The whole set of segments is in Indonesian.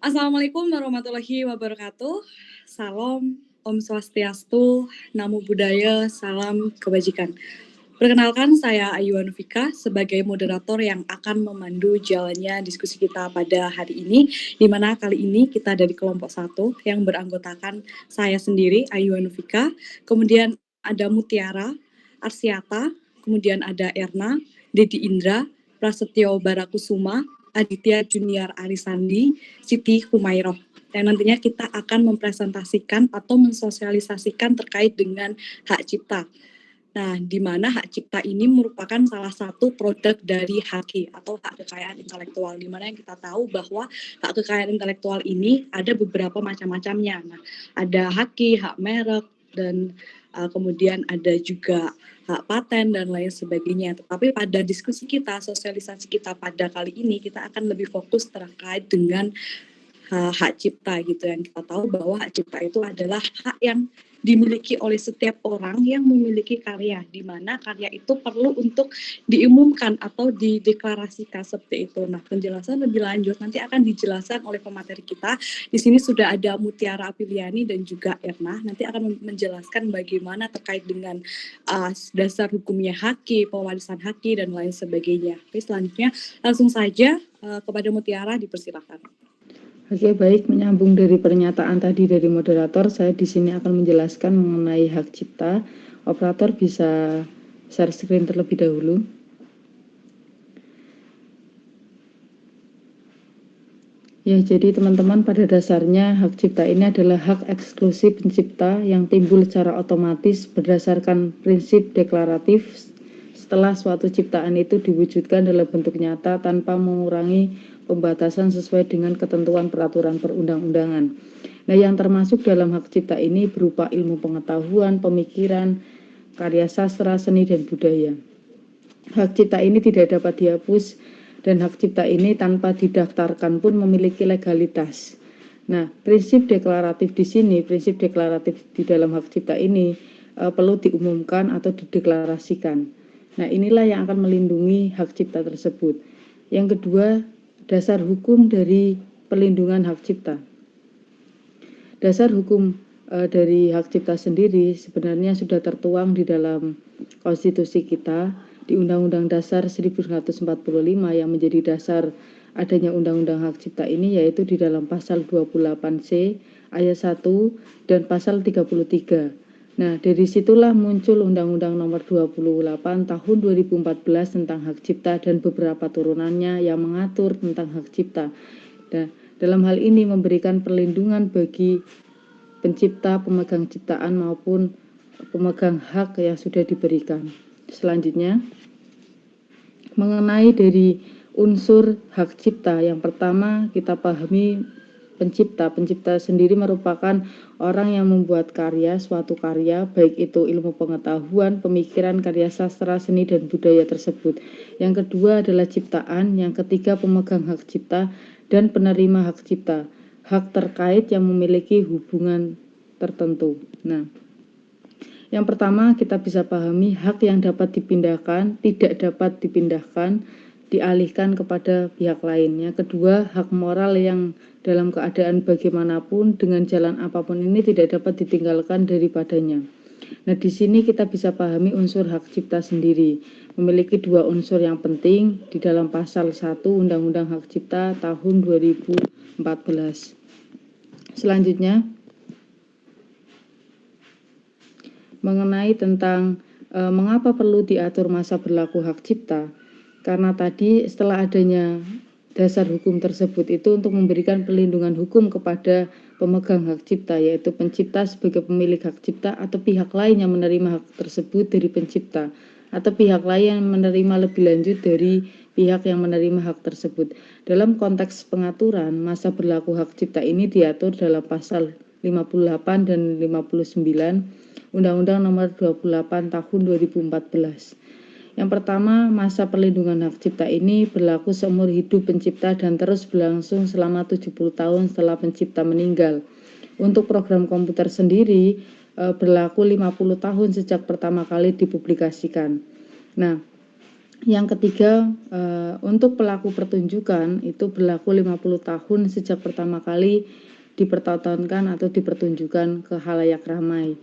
Assalamualaikum warahmatullahi wabarakatuh. Salam, Om Swastiastu, Namo Buddhaya, salam kebajikan. Perkenalkan, saya Ayu Anufika sebagai moderator yang akan memandu jalannya diskusi kita pada hari ini, di mana kali ini kita dari kelompok 1 yang beranggotakan saya sendiri, Ayu Anufika, kemudian ada Mutiara, Arsiata, kemudian ada Erna, Dedi Indra, Prasetyo Barakusuma, Aditya Junior Arisandi, Siti Humairoh. Dan nantinya kita akan mempresentasikan atau mensosialisasikan terkait dengan hak cipta. Nah, di mana hak cipta ini merupakan salah satu produk dari HQ atau hak kekayaan intelektual, di mana yang kita tahu bahwa hak kekayaan intelektual ini ada beberapa macam-macamnya. Nah, ada HQ, hak merek, dan kemudian ada juga hak paten dan lain sebagainya. Tetapi pada diskusi kita, sosialisasi kita pada kali ini, kita akan lebih fokus terkait dengan hak cipta gitu, yang kita tahu bahwa hak cipta itu adalah hak yang dimiliki oleh setiap orang yang memiliki karya, di mana karya itu perlu untuk diumumkan atau dideklarasikan seperti itu. Nah, penjelasan lebih lanjut nanti akan dijelaskan oleh pemateri kita. Di sini sudah ada Mutiara Apiliani dan juga Erna. Nanti akan menjelaskan bagaimana terkait dengan dasar hukumnya HQ, pewarisan HQ dan lain sebagainya. Oke, selanjutnya langsung saja kepada Mutiara, dipersilakan. Oke, baik, menyambung dari pernyataan tadi dari moderator, saya di sini akan menjelaskan mengenai hak cipta. Operator bisa share screen terlebih dahulu. Ya, jadi teman-teman, pada dasarnya hak cipta ini adalah hak eksklusif pencipta yang timbul secara otomatis berdasarkan prinsip deklaratif setelah suatu ciptaan itu diwujudkan dalam bentuk nyata tanpa mengurangi pembatasan sesuai dengan ketentuan peraturan perundang-undangan. Nah, yang termasuk dalam hak cipta ini berupa ilmu pengetahuan, pemikiran, karya sastra, seni, dan budaya. Hak cipta ini tidak dapat dihapus dan hak cipta ini tanpa didaftarkan pun memiliki legalitas. Nah, prinsip deklaratif di sini, prinsip deklaratif di dalam hak cipta ini perlu diumumkan atau dideklarasikan. Nah, inilah yang akan melindungi hak cipta tersebut. Yang kedua, dasar hukum dari perlindungan hak cipta. Dasar hukum dari hak cipta sendiri sebenarnya sudah tertuang di dalam konstitusi kita, di Undang-Undang Dasar 1945 yang menjadi dasar adanya Undang-Undang Hak Cipta ini, yaitu di dalam pasal 28C ayat 1 dan pasal 33. Nah, dari situlah muncul Undang-Undang Nomor 28 Tahun 2014 tentang hak cipta dan beberapa turunannya yang mengatur tentang hak cipta. Nah, dalam hal ini memberikan perlindungan bagi pencipta, pemegang ciptaan maupun pemegang hak yang sudah diberikan. Selanjutnya, mengenai dari unsur hak cipta, yang pertama kita pahami pencipta. Pencipta sendiri merupakan orang yang membuat karya, suatu karya, baik itu ilmu pengetahuan, pemikiran, karya sastra, seni, dan budaya tersebut. Yang kedua adalah ciptaan, yang ketiga pemegang hak cipta dan penerima hak cipta, hak terkait yang memiliki hubungan tertentu. Nah, yang pertama kita bisa pahami hak yang dapat dipindahkan, tidak dapat dipindahkan, dialihkan kepada pihak lain. Yang kedua, hak moral yang dalam keadaan bagaimanapun dengan jalan apapun ini tidak dapat ditinggalkan daripadanya. Nah, di sini kita bisa pahami unsur hak cipta sendiri. Memiliki dua unsur yang penting di dalam pasal 1 Undang-Undang Hak Cipta tahun 2014. Selanjutnya, mengenai tentang mengapa perlu diatur masa berlaku hak cipta. Karena tadi setelah adanya dasar hukum tersebut itu untuk memberikan perlindungan hukum kepada pemegang hak cipta, yaitu pencipta sebagai pemilik hak cipta atau pihak lain yang menerima hak tersebut dari pencipta, atau pihak lain yang menerima lebih lanjut dari pihak yang menerima hak tersebut. Dalam konteks pengaturan masa berlaku hak cipta ini diatur dalam pasal 58 dan 59 Undang-Undang Nomor 28 Tahun 2014. Yang pertama, masa perlindungan hak cipta ini berlaku seumur hidup pencipta dan terus berlangsung selama 70 tahun setelah pencipta meninggal. Untuk program komputer sendiri berlaku 50 tahun sejak pertama kali dipublikasikan. Nah, Yang ketiga, untuk pelaku pertunjukan itu berlaku 50 tahun sejak pertama kali dipertontonkan atau dipertunjukkan ke khalayak ramai.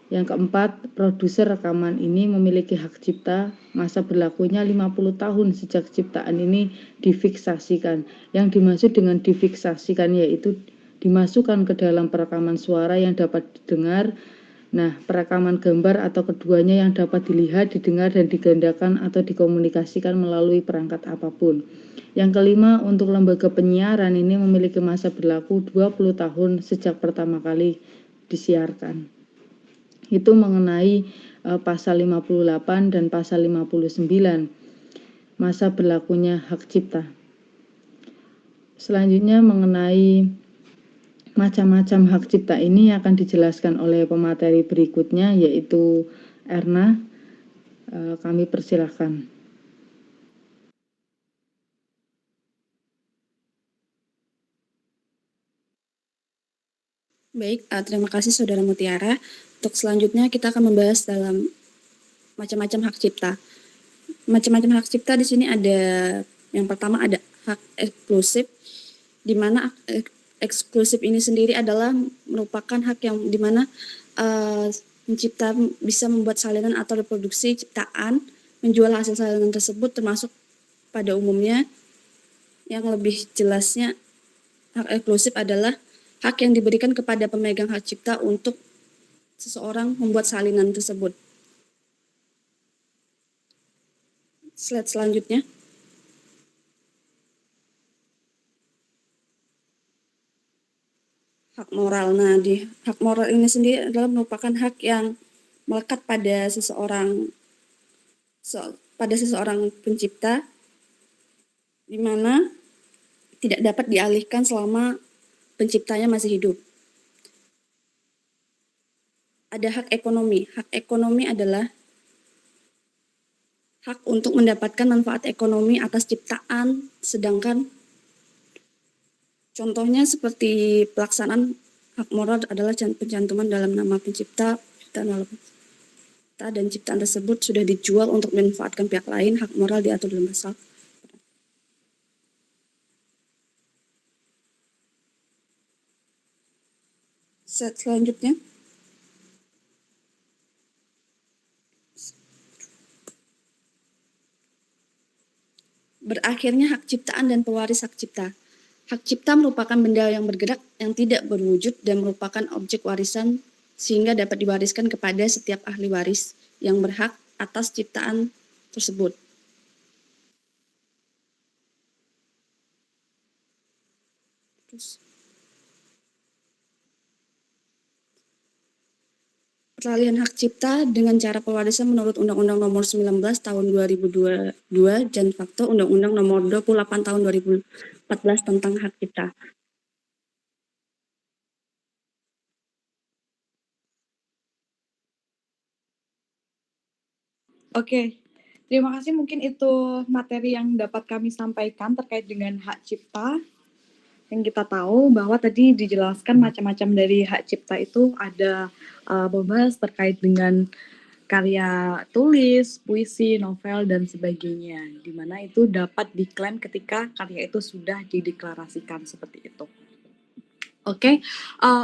Yang keempat, produser rekaman ini memiliki hak cipta, masa berlakunya 50 tahun sejak ciptaan ini difiksasikan. Yang dimaksud dengan difiksasikan yaitu dimasukkan ke dalam perekaman suara yang dapat didengar. Nah, perekaman gambar atau keduanya yang dapat dilihat, didengar, dan digandakan atau dikomunikasikan melalui perangkat apapun. Yang kelima, untuk lembaga penyiaran ini memiliki masa berlaku 20 tahun sejak pertama kali disiarkan. Itu mengenai pasal 58 dan pasal 59, masa berlakunya hak cipta. Selanjutnya mengenai macam-macam hak cipta ini akan dijelaskan oleh pemateri berikutnya, yaitu Erna. Kami persilahkan. Baik, terima kasih Saudara Mutiara. Untuk selanjutnya kita akan membahas dalam macam-macam hak cipta. Macam-macam hak cipta di sini ada, yang pertama ada hak eksklusif, di mana eksklusif ini sendiri adalah merupakan hak yang di mana pencipta bisa membuat salinan atau reproduksi ciptaan, menjual hasil salinan tersebut termasuk pada umumnya. Yang lebih jelasnya, hak eksklusif adalah hak yang diberikan kepada pemegang hak cipta untuk seseorang membuat salinan tersebut. Slide selanjutnya. Hak moral. Nah, di hak moral ini sendiri adalah merupakan hak yang melekat pada seseorang pencipta, di mana tidak dapat dialihkan selama penciptanya masih hidup. Ada hak ekonomi. Hak ekonomi adalah hak untuk mendapatkan manfaat ekonomi atas ciptaan, sedangkan contohnya seperti pelaksanaan hak moral adalah pencantuman dalam nama pencipta, dan ciptaan tersebut sudah dijual untuk dimanfaatkan pihak lain. Hak moral diatur dalam pasal. Selanjutnya. Berakhirnya hak ciptaan dan pewaris hak cipta. Hak cipta merupakan benda yang bergerak yang tidak berwujud dan merupakan objek warisan sehingga dapat diwariskan kepada setiap ahli waris yang berhak atas ciptaan tersebut. Peralihan hak cipta dengan cara pewarisan menurut Undang-Undang Nomor 19 Tahun 2022 dan fakta Undang-Undang Nomor 28 Tahun 2014 tentang hak cipta. Oke, terima kasih. Mungkin itu materi yang dapat kami sampaikan terkait dengan hak cipta. Yang kita tahu bahwa tadi dijelaskan macam-macam dari hak cipta itu ada membahas terkait dengan karya tulis, puisi, novel, dan sebagainya, di mana itu dapat diklaim ketika karya itu sudah dideklarasikan seperti itu. Oke,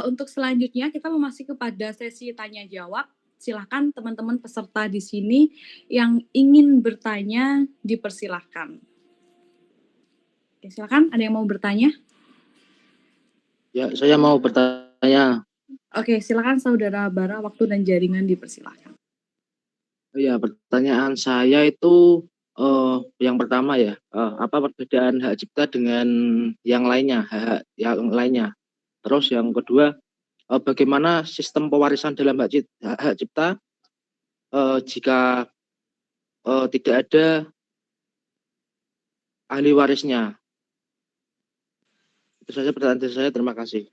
untuk selanjutnya kita memasuki kepada sesi tanya jawab. Silakan teman-teman peserta di sini yang ingin bertanya dipersilahkan. Oke, silakan, ada yang mau bertanya? Ya, saya mau bertanya. Oke, silakan Saudara Bara, waktu dan jaringan dipersilahkan. Ya, pertanyaan saya itu yang pertama ya, apa perbedaan hak cipta dengan yang lainnya, hak yang lainnya. Terus yang kedua, bagaimana sistem pewarisan dalam hak cipta jika tidak ada ahli warisnya. Itu saja pertanyaan dari saya, terima kasih.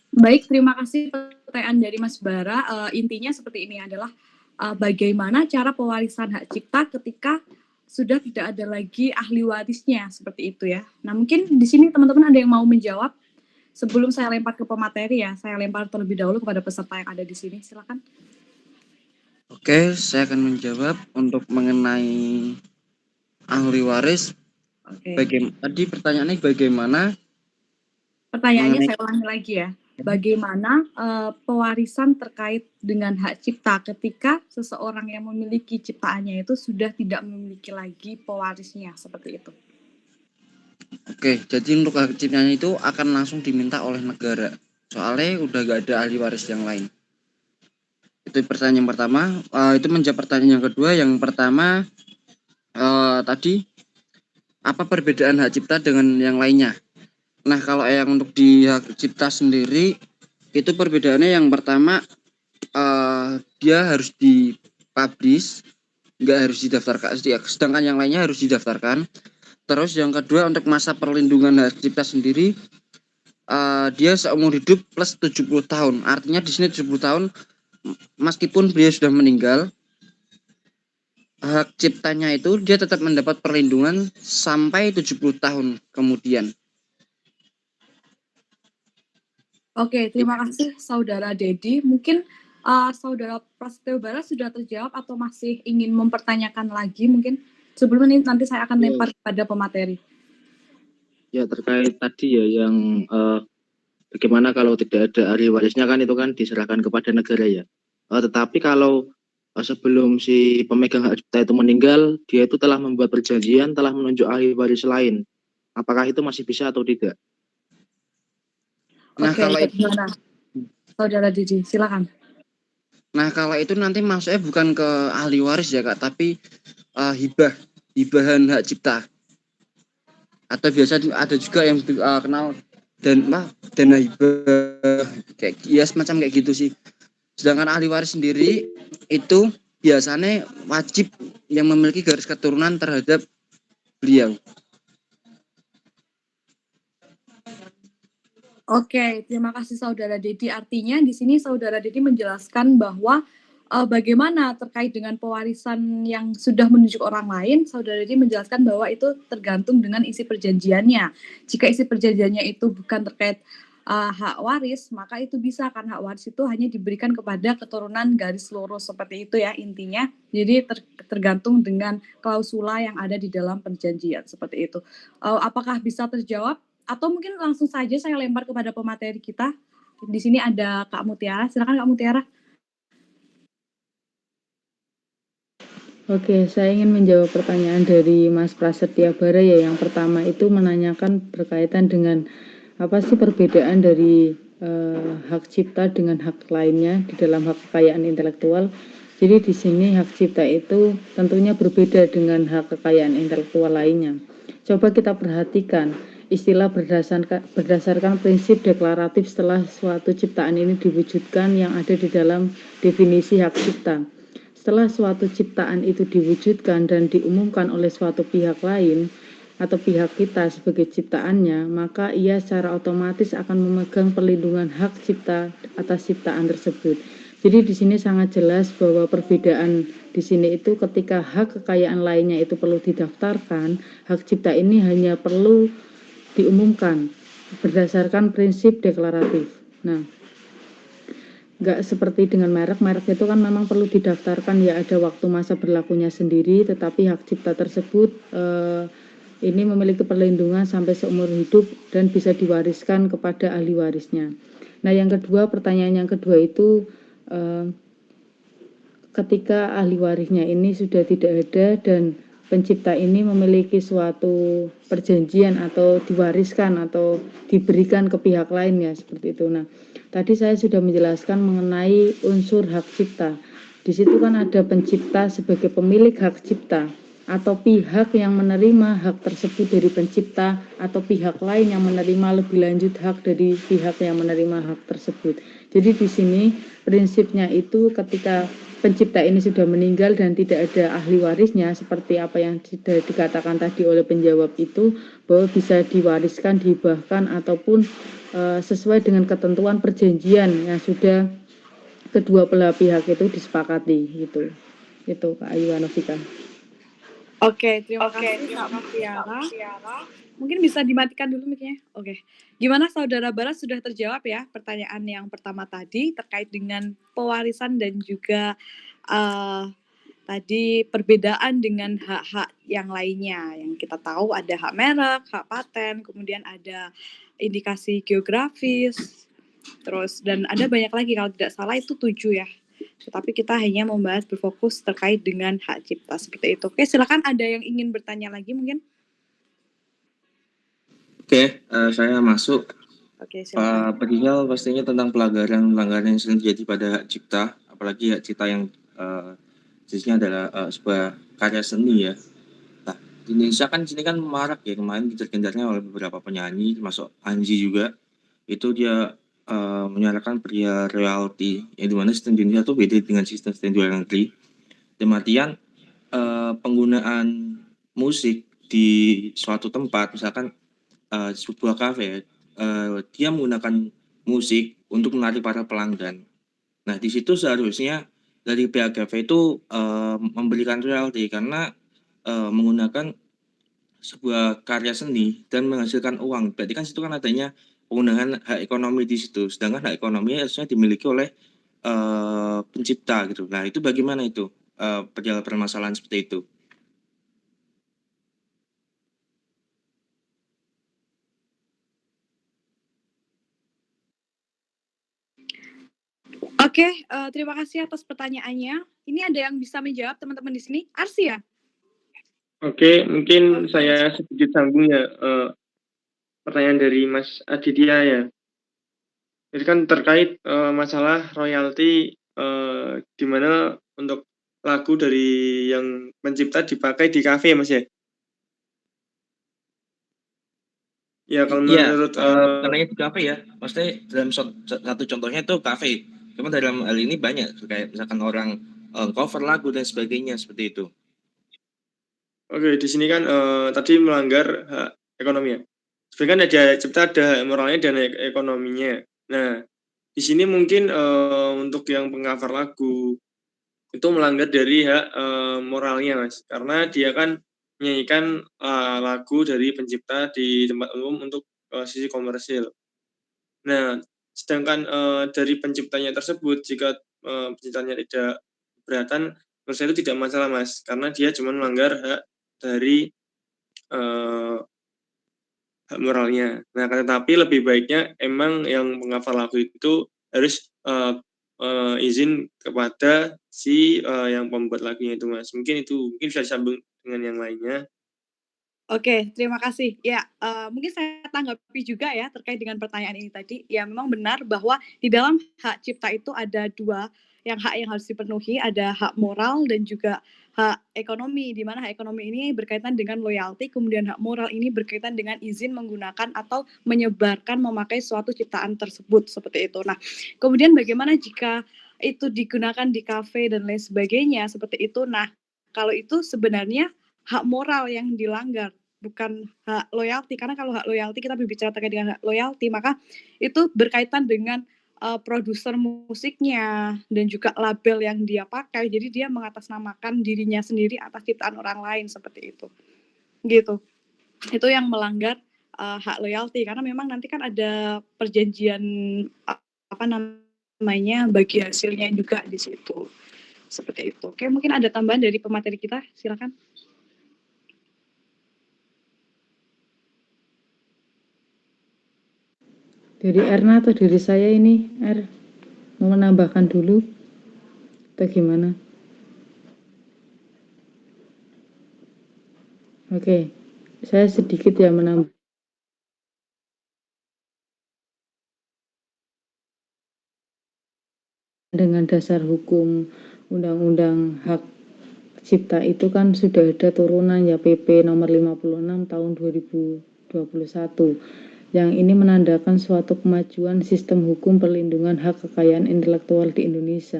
Baik, terima kasih pertanyaan dari Mas Bara. Intinya seperti ini adalah bagaimana cara pewarisan hak cipta ketika sudah tidak ada lagi ahli warisnya, seperti itu ya. Nah, mungkin di sini teman-teman ada yang mau menjawab. Sebelum saya lempar ke pemateri ya, saya lempar terlebih dahulu kepada peserta yang ada di sini. Silakan. Oke, saya akan menjawab untuk mengenai ahli waris. Oke. Tadi pertanyaannya bagaimana Pertanyaannya mengenai saya ulangi lagi ya. Bagaimana pewarisan terkait dengan hak cipta ketika seseorang yang memiliki ciptaannya itu sudah tidak memiliki lagi pewarisnya seperti itu. Oke, jadi untuk hak ciptanya itu akan langsung diminta oleh negara. Soalnya udah gak ada ahli waris yang lain. Itu pertanyaan yang pertama. Itu menjawab pertanyaan yang kedua. Yang pertama tadi apa perbedaan hak cipta dengan yang lainnya? Nah, kalau yang untuk di hak cipta sendiri itu perbedaannya yang pertama dia harus dipublish, nggak harus didaftarkan. Sedangkan yang lainnya harus didaftarkan. Terus yang kedua untuk masa perlindungan hak cipta sendiri dia seumur hidup plus 70 tahun. Artinya di sini 70 tahun meskipun beliau sudah meninggal, hak ciptanya itu dia tetap mendapat perlindungan sampai 70 tahun kemudian. Oke, terima kasih Saudara Dedi. Mungkin Saudara Prasetyo Bara sudah terjawab atau masih ingin mempertanyakan lagi mungkin? Sebelum ini nanti saya akan lempar kepada pemateri. Ya, terkait tadi ya yang bagaimana kalau tidak ada ahli warisnya kan itu kan diserahkan kepada negara ya. Tetapi kalau sebelum si pemegang hak cipta itu meninggal, dia itu telah membuat perjanjian, telah menunjuk ahli waris lain. Apakah itu masih bisa atau tidak? Nah, Oke, kalau itu gimana? Saudara Dedi, silakan. Nah, kalau itu nanti masuknya bukan ke ahli waris ya, Kak, tapi hibahan hak cipta. Atau biasa ada juga yang kenal dana hibah kayak ya semacam kayak gitu sih. Sedangkan ahli waris sendiri itu biasanya wajib yang memiliki garis keturunan terhadap beliau. Oke, terima kasih Saudara Dedi. Artinya di sini Saudara Dedi menjelaskan bahwa bagaimana terkait dengan pewarisan yang sudah menunjuk orang lain, Saudara Dedi menjelaskan bahwa itu tergantung dengan isi perjanjiannya. Jika isi perjanjiannya itu bukan terkait hak waris, maka itu bisa kan hak waris itu hanya diberikan kepada keturunan garis lurus seperti itu ya intinya. Jadi tergantung dengan klausula yang ada di dalam perjanjian seperti itu. Apakah bisa terjawab? Atau mungkin langsung saja saya lempar kepada pemateri kita. Di sini ada Kak Mutiara. Silakan Kak Mutiara. Oke, saya ingin menjawab pertanyaan dari Mas Prasetya Bara ya. Yang pertama itu menanyakan berkaitan dengan apa sih perbedaan dari hak cipta dengan hak lainnya di dalam hak kekayaan intelektual. Jadi di sini hak cipta itu tentunya berbeda dengan hak kekayaan intelektual lainnya. Coba kita perhatikan istilah berdasarkan prinsip deklaratif setelah suatu ciptaan ini diwujudkan yang ada di dalam definisi hak cipta. Setelah suatu ciptaan itu diwujudkan dan diumumkan oleh suatu pihak lain atau pihak kita sebagai ciptaannya, maka ia secara otomatis akan memegang perlindungan hak cipta atas ciptaan tersebut. Jadi di sini sangat jelas bahwa perbedaan di sini itu ketika hak kekayaan lainnya itu perlu didaftarkan, hak cipta ini hanya perlu diumumkan berdasarkan prinsip deklaratif. Nah, nggak seperti dengan merek itu kan memang perlu didaftarkan ya, ada waktu masa berlakunya sendiri, tetapi hak cipta tersebut ini memiliki perlindungan sampai seumur hidup dan bisa diwariskan kepada ahli warisnya. Nah yang kedua, pertanyaan yang kedua itu ketika ahli warisnya ini sudah tidak ada dan pencipta ini memiliki suatu perjanjian atau diwariskan atau diberikan ke pihak lain ya seperti itu. Nah, tadi saya sudah menjelaskan mengenai unsur hak cipta. Di situ kan ada pencipta sebagai pemilik hak cipta atau pihak yang menerima hak tersebut dari pencipta atau pihak lain yang menerima lebih lanjut hak dari pihak yang menerima hak tersebut. Jadi di sini prinsipnya itu ketika pencipta ini sudah meninggal dan tidak ada ahli warisnya seperti apa yang sudah dikatakan tadi oleh penjawab itu, bahwa bisa diwariskan, dihibahkan ataupun sesuai dengan ketentuan perjanjian yang sudah kedua belah pihak itu disepakati gitu. Itu Kak Ayu Anofika. Oke, terima kasih Kak Mutiara. Mungkin bisa dimatikan dulu mic-nya. Oke. Gimana Saudara Bara sudah terjawab ya pertanyaan yang pertama tadi terkait dengan pewarisan dan juga uh, tadi perbedaan dengan hak-hak yang lainnya. Yang kita tahu ada hak merek, hak paten, kemudian ada indikasi geografis, terus dan ada banyak lagi, kalau tidak salah itu 7 ya. Tetapi kita hanya membahas berfokus terkait dengan hak cipta seperti itu. Oke, silakan ada yang ingin bertanya lagi mungkin. Oke, saya masuk. Oke, silakan. Perihal pastinya tentang pelanggaran yang sering terjadi pada hak cipta, apalagi hak cipta yang jenisnya adalah sebuah karya seni ya. Nah, di Indonesia kan sini kan marak ya, kemarin gencar-gencarnya oleh beberapa penyanyi, termasuk Anji juga. Itu dia menyalakan perihal royalti, yang dimana sistem di Indonesia itu beda dengan sistem di luar negeri. Dalam artian penggunaan musik di suatu tempat, misalkan sebuah kafe, dia menggunakan musik untuk menarik para pelanggan. Nah, di situ seharusnya dari pihak kafe itu memberikan royalti karena menggunakan sebuah karya seni dan menghasilkan uang. Berarti kan situ kan adanya penggunaan hak ekonomi di situ. Sedangkan hak ekonomi harusnya dimiliki oleh pencipta gitu. Nah, itu bagaimana itu permasalahan seperti itu? Oke, terima kasih atas pertanyaannya. Ini ada yang bisa menjawab teman-teman di sini? Arsi ya? Oke, mungkin Oke. saya sedikit sambung ya, pertanyaan dari Mas Aditya ya. Jadi kan terkait masalah royalti, di mana untuk lagu dari yang pencipta dipakai di kafe, Mas ya? Ya kalau Iya, menurut karena di kafe ya, maksudnya dalam satu contohnya itu kafe. Cuma dalam hal ini banyak, kayak misalkan orang cover lagu dan sebagainya seperti itu. oke, di sini kan tadi melanggar hak ekonomi ya. Sebenarnya kan ada cipta, ada hak moralnya dan hak ekonominya. Nah, di sini mungkin untuk yang pengcover lagu itu melanggar dari hak moralnya, Mas. Karena dia kan menyanyikan lagu dari pencipta di tempat umum untuk sisi komersil. Nah, sedangkan dari penciptanya tersebut, jika penciptanya tidak keberatan, menurut saya itu tidak masalah, Mas. Karena dia cuma melanggar hak dari hak moralnya. Nah, tetapi lebih baiknya emang yang menghafal lagu itu harus izin kepada si yang pembuat lagunya itu, Mas. Mungkin bisa disambung dengan yang lainnya. Oke, terima kasih. Ya, mungkin saya tanggapi juga ya terkait dengan pertanyaan ini tadi. Ya, memang benar bahwa di dalam hak cipta itu ada 2 hak yang harus dipenuhi, ada hak moral dan juga hak ekonomi, di mana hak ekonomi ini berkaitan dengan loyalti, kemudian hak moral ini berkaitan dengan izin menggunakan atau menyebarkan, memakai suatu ciptaan tersebut, seperti itu. Nah, kemudian bagaimana jika itu digunakan di kafe dan lain sebagainya, seperti itu. Nah, kalau itu sebenarnya hak moral yang dilanggar, bukan hak loyalti. Karena kalau hak loyalti, kita berbicara terkait dengan hak loyalti, maka itu berkaitan dengan produser musiknya dan juga label yang dia pakai. Jadi dia mengatasnamakan dirinya sendiri atas ciptaan orang lain, seperti itu. Gitu. Itu yang melanggar hak loyalti, karena memang nanti kan ada perjanjian apa namanya, bagi hasilnya juga di situ. Seperti itu. Oke, mungkin ada tambahan dari pemateri kita, silakan. Dari Erna atau dari saya ini, mau menambahkan dulu atau gimana? Oke, saya sedikit ya menambah. Dengan dasar hukum Undang-Undang Hak Cipta itu kan sudah ada turunan ya, PP nomor 56 tahun 2021. Yang ini menandakan suatu kemajuan sistem hukum perlindungan hak kekayaan intelektual di Indonesia.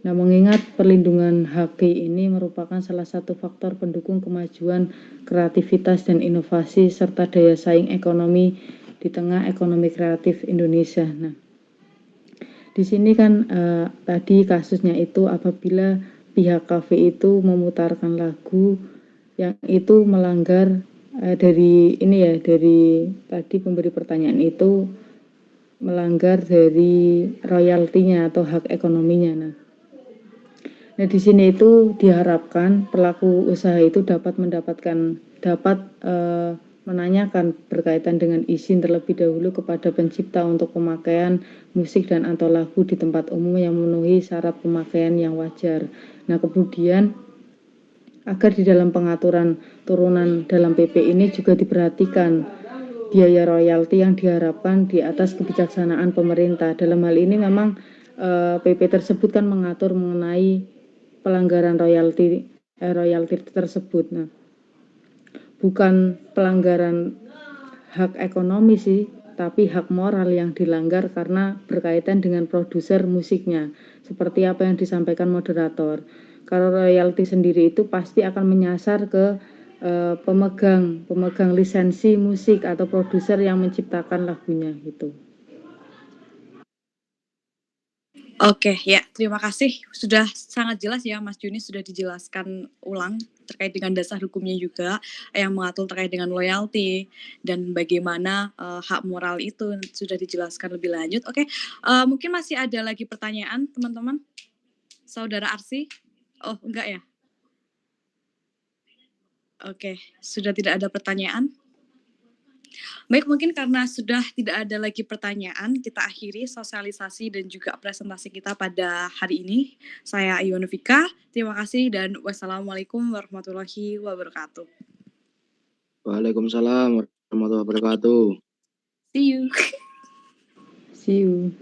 Nah, mengingat perlindungan HQ ini merupakan salah satu faktor pendukung kemajuan kreativitas dan inovasi serta daya saing ekonomi di tengah ekonomi kreatif Indonesia. Nah, di sini kan tadi kasusnya itu apabila pihak kafe itu memutarkan lagu yang itu melanggar dari tadi pemberi pertanyaan itu melanggar dari royaltinya atau hak ekonominya. Nah, Nah, di sini itu diharapkan pelaku usaha itu dapat menanyakan berkaitan dengan izin terlebih dahulu kepada pencipta untuk pemakaian musik dan atau lagu di tempat umum yang memenuhi syarat pemakaian yang wajar. Nah, kemudian agar di dalam pengaturan turunan dalam PP ini juga diperhatikan biaya royalti yang diharapkan di atas kebijaksanaan pemerintah. Dalam hal ini memang PP tersebut kan mengatur mengenai pelanggaran royalti tersebut. Nah, bukan pelanggaran hak ekonomi sih, tapi hak moral yang dilanggar karena berkaitan dengan produser musiknya. Seperti apa yang disampaikan moderator. Kalau royalti sendiri itu pasti akan menyasar ke pemegang lisensi musik atau produser yang menciptakan lagunya gitu. Oke, ya, terima kasih. Sudah sangat jelas ya, Mas Juni sudah dijelaskan ulang terkait dengan dasar hukumnya juga yang mengatur terkait dengan loyalty dan bagaimana hak moral itu sudah dijelaskan lebih lanjut. Oke, mungkin masih ada lagi pertanyaan, teman-teman? Saudara Arsy? Oh, enggak ya? Oke, sudah tidak ada pertanyaan. Baik, mungkin karena sudah tidak ada lagi pertanyaan, kita akhiri sosialisasi dan juga presentasi kita pada hari ini. Saya Ayu Novika, terima kasih dan wassalamualaikum warahmatullahi wabarakatuh. Waalaikumsalam warahmatullahi wabarakatuh. See you. See you.